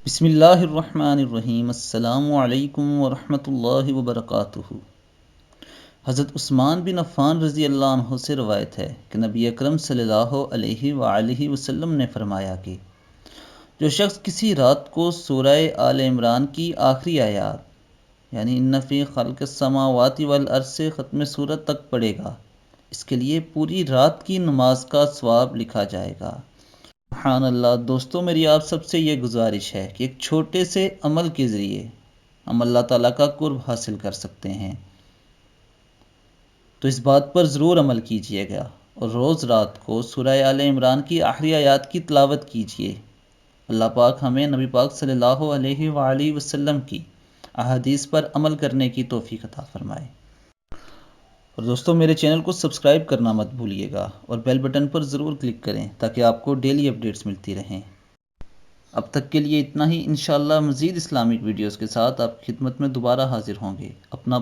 بسم اللہ الرحمن الرحیم۔ السلام علیکم ورحمۃ اللہ وبرکاتہ۔ حضرت عثمان بن عفان رضی اللہ عنہ سے روایت ہے کہ نبی اکرم صلی اللہ علیہ وآلہ وسلم نے فرمایا کہ جو شخص کسی رات کو سورہ آل عمران کی آخری آیات یعنی ان فی خلق السماوات والارض سے ختم سورت تک پڑھے گا، اس کے لیے پوری رات کی نماز کا ثواب لکھا جائے گا۔ سبحان اللہ۔ دوستوں، میری آپ سب سے یہ گزارش ہے کہ ایک چھوٹے سے عمل کے ذریعے ہم اللہ تعالیٰ کا قرب حاصل کر سکتے ہیں، تو اس بات پر ضرور عمل کیجیے گا اور روز رات کو سورہ آل عمران کی آخری آیات کی تلاوت کیجیے۔ اللہ پاک ہمیں نبی پاک صلی اللہ علیہ وآلہ وسلم کی احادیث پر عمل کرنے کی توفیق عطا فرمائے۔ اور دوستوں، میرے چینل کو سبسکرائب کرنا مت بھولیے گا اور بیل بٹن پر ضرور کلک کریں تاکہ آپ کو ڈیلی اپڈیٹس ملتی رہیں۔ اب تک کے لیے اتنا ہی۔ انشاءاللہ مزید اسلامک ویڈیوز کے ساتھ آپ کی خدمت میں دوبارہ حاضر ہوں گے۔ اپنا